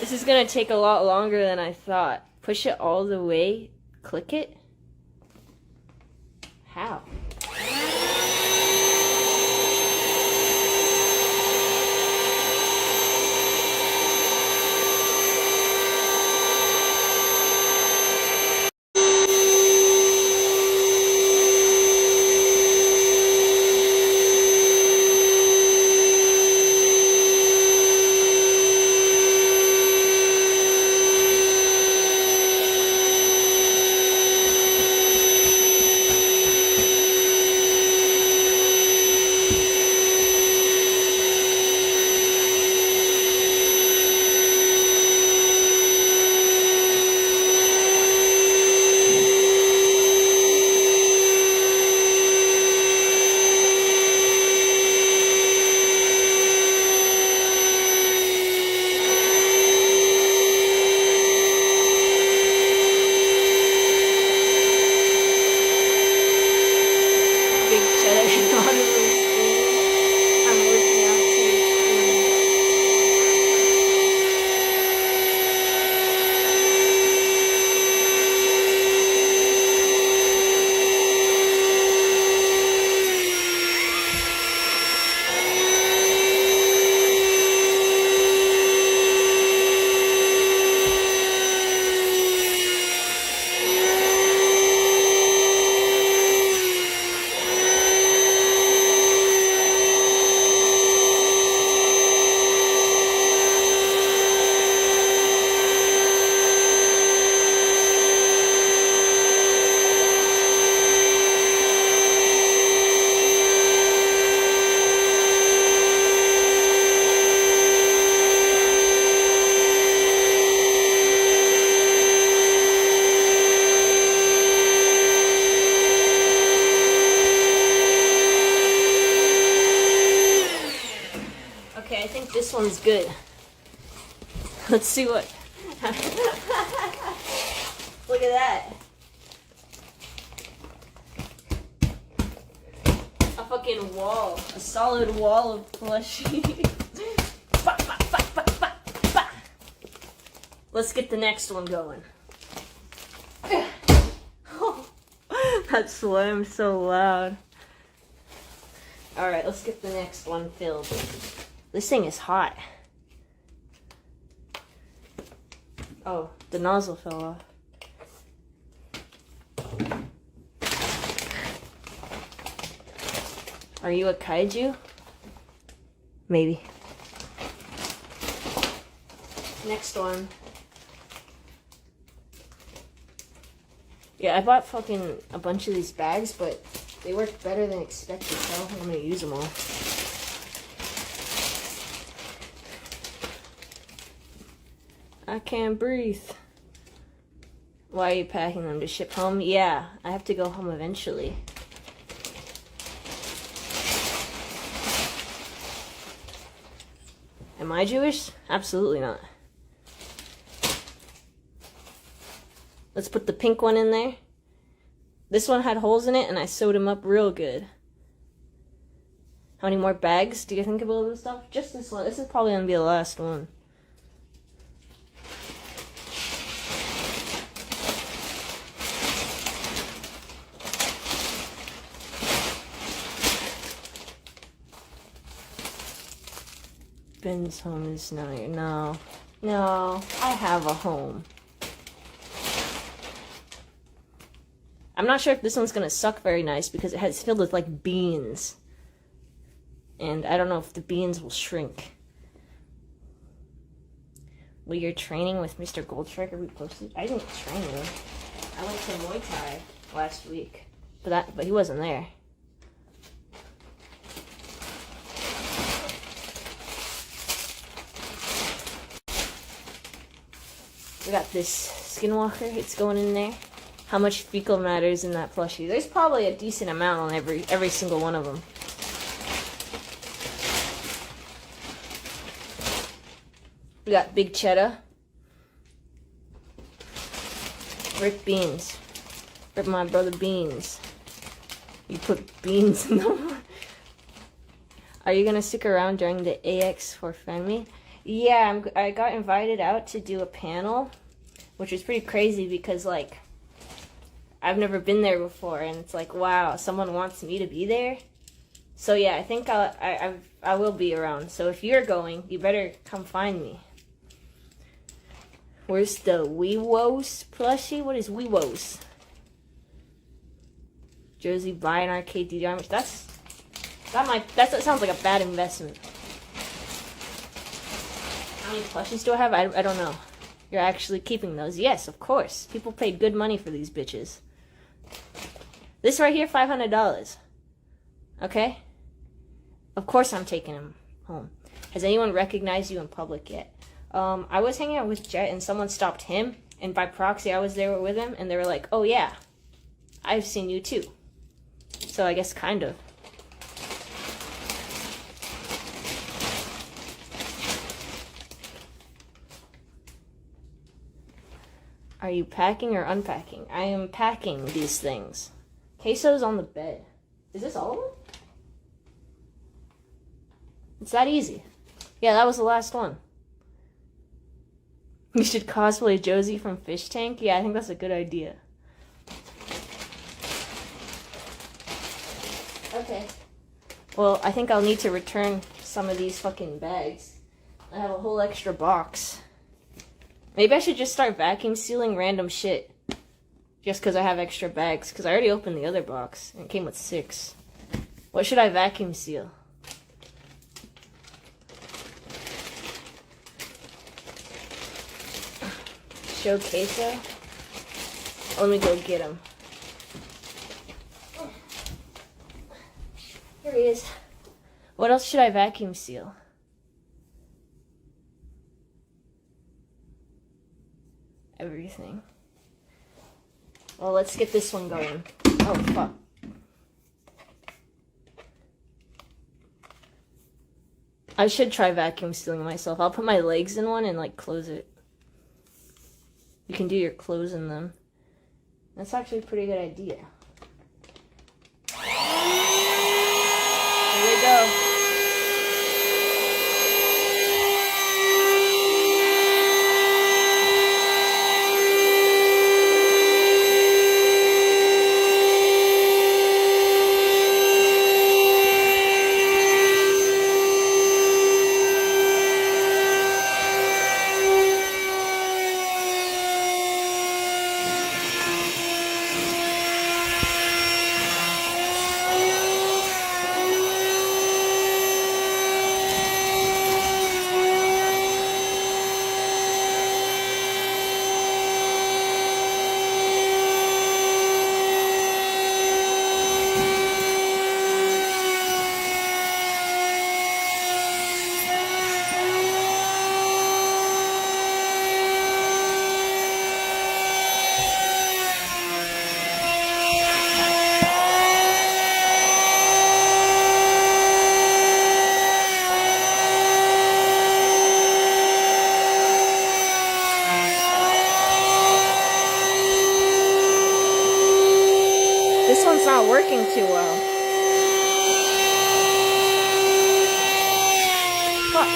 This is gonna take a lot longer than I thought. Push it all the way, click it. How? Okay, I think this one's good. Let's see what... Look at that. A fucking wall. A solid wall of plushies. Let's get the next one going. That slammed so loud. Alright, let's get the next one filled. This thing is hot. Oh, the nozzle fell off. Are you a kaiju? Maybe. Next one. Yeah, I bought fucking a bunch of these bags, but they work better than expected, so I don't think I'm gonna use them all. I can't breathe. Why are you packing them to ship home? Yeah, I have to go home eventually. Am I Jewish? Absolutely not. Let's put the pink one in there. This one had holes in it and I sewed them up real good. How many more bags do you think of all this stuff? Just this one. This is probably gonna be the last one. Ben's home is not here. No. No, I have a home. I'm not sure if this one's gonna suck very nice because it's filled with like beans. And I don't know if the beans will shrink. Will your training with Mr. Goldstriker be posted? I didn't train him. I went to Muay Thai last week. But he wasn't there. We got this Skinwalker. It's going in there. How much fecal matter is in that plushie? There's probably a decent amount on every single one of them. We got Big Cheddar. Rip Beans. Rip my brother Beans. You put beans in them. Are you gonna stick around during the AX for fan meet? Yeah, I got invited out to do a panel, which was pretty crazy because, like, I've never been there before, and it's like, wow, someone wants me to be there. So yeah, I think I will be around. So if you're going, you better come find me. Where's the Weewos plushie? What is Weewos? Josie buy an arcade DDR. That sounds like a bad investment. How many plushies do I have? I don't know. You're actually keeping those? Yes, of course. People pay good money for these bitches. This right here, $500. Okay? Of course I'm taking him home. Has anyone recognized you in public yet? I was hanging out with Jet and someone stopped him, and by proxy I was there with him, and they were like, oh yeah, I've seen you too. So I guess kind of. Are you packing or unpacking? I am packing these things. Queso's on the bed. Is this all of them? It's that easy. Yeah, that was the last one. You should cosplay Josie from Fish Tank. Yeah, I think that's a good idea. Okay. Well, I think I'll need to return some of these fucking bags. I have a whole extra box. Maybe I should just start vacuum sealing random shit. Just because I have extra bags. Because I already opened the other box. And it came with 6. What should I vacuum seal? Show Queso? Let me go get him. Here he is. What else should I vacuum seal? Everything. Well, let's get this one going. Oh, fuck. I should try vacuum sealing myself. I'll put my legs in one and, like, close it. You can do your clothes in them. That's actually a pretty good idea. Here we go. This one's not working too well. Fuck.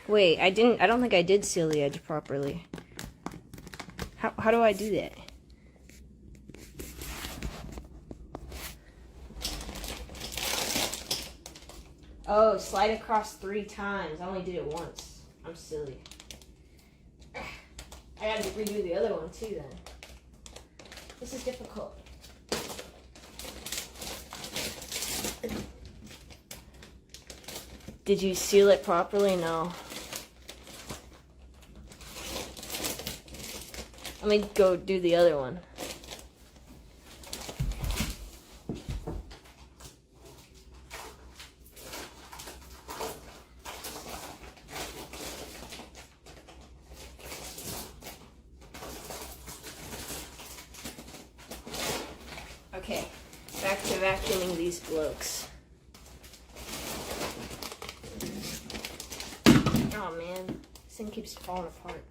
Wait, I don't think I did seal the edge properly. How do I do that? Oh, slide across 3 times. I only did it once. I'm silly. I gotta redo the other one too then. This is difficult. Did you seal it properly? No. Let me go do the other one. Okay, back to vacuuming these blokes. Oh man, this thing keeps falling apart.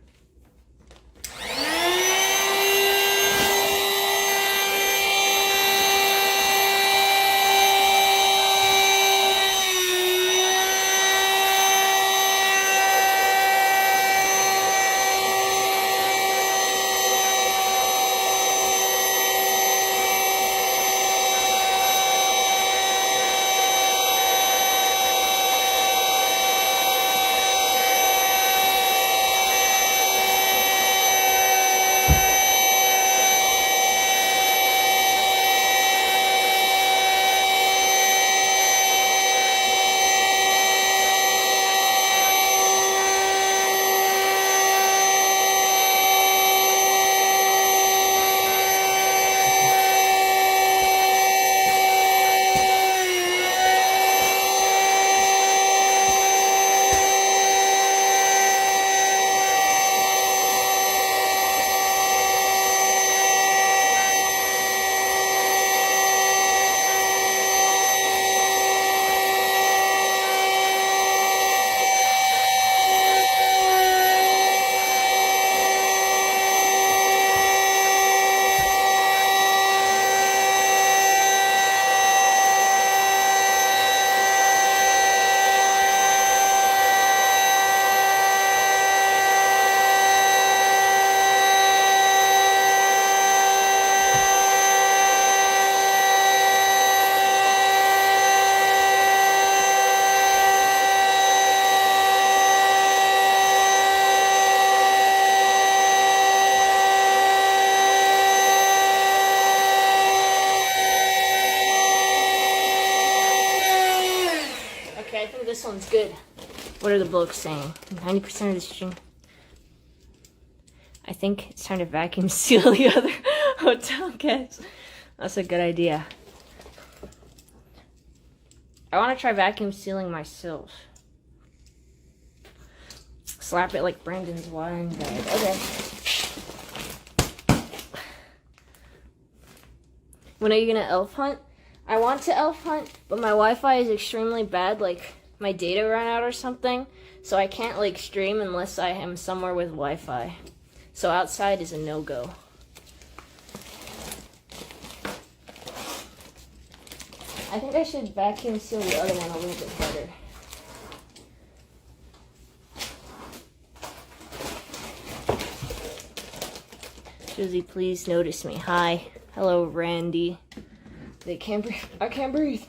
I think this one's good. What are the blokes saying? 90% of the string. I think it's time to vacuum seal the other hotel guests. That's a good idea. I want to try vacuum sealing myself. Slap it like Brandon's wine bag. Okay. When are you gonna elf hunt? I want to elf hunt, but my Wi-Fi is extremely bad. Like, my data ran out or something, so I can't, like, stream unless I am somewhere with Wi-Fi. So outside is a no-go. I think I should vacuum seal the other one a little bit better. Josie, please notice me. Hi. Hello, Randy. They can't breathe. I can't breathe.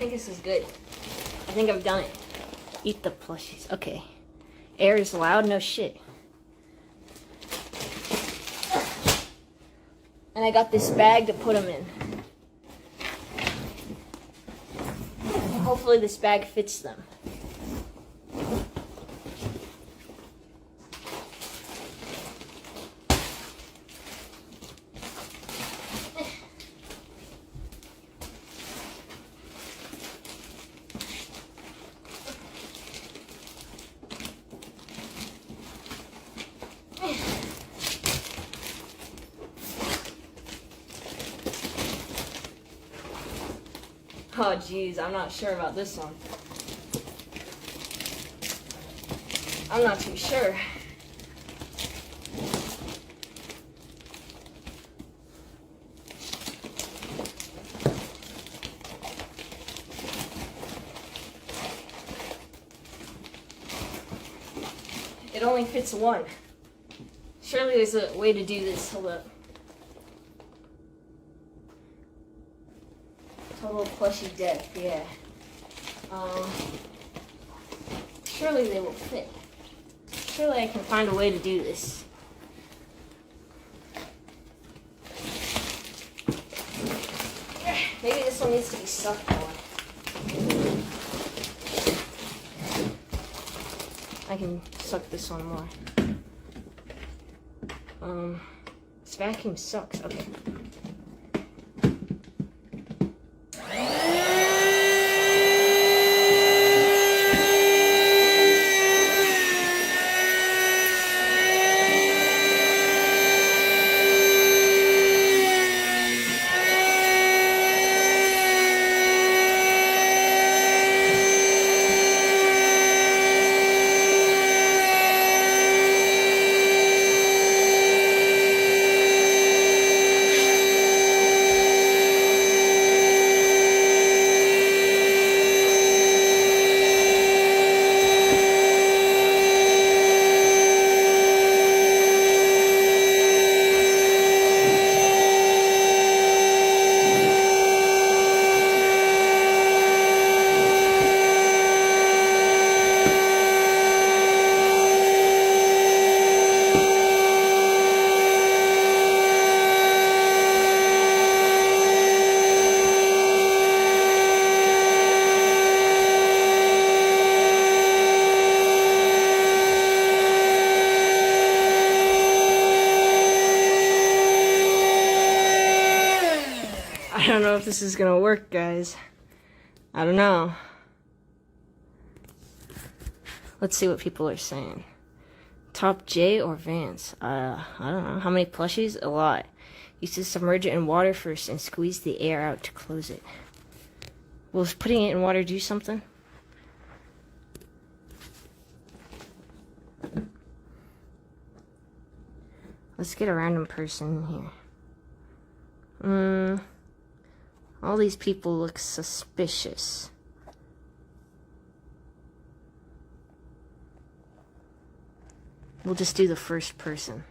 This is good. I think I've done it. Eat the plushies. Okay. Air is loud. No shit. And I got this bag to put them in. Hopefully this bag fits them. Oh, geez, I'm not sure about this one. I'm not too sure. It only fits one. Surely there's a way to do this. Hold up. Total plushie deck, yeah. Surely they will fit. Surely I can find a way to do this. Maybe this one needs to be sucked more. I can suck this one more. This vacuum sucks. Okay. I don't know if this is gonna work, guys. I don't know. Let's see what people are saying. Top J or Vans? I don't know. How many plushies? A lot. Used to submerge it in water first and squeeze the air out to close it. Will putting it in water do something? Let's get a random person here. All these people look suspicious. We'll just do the first person.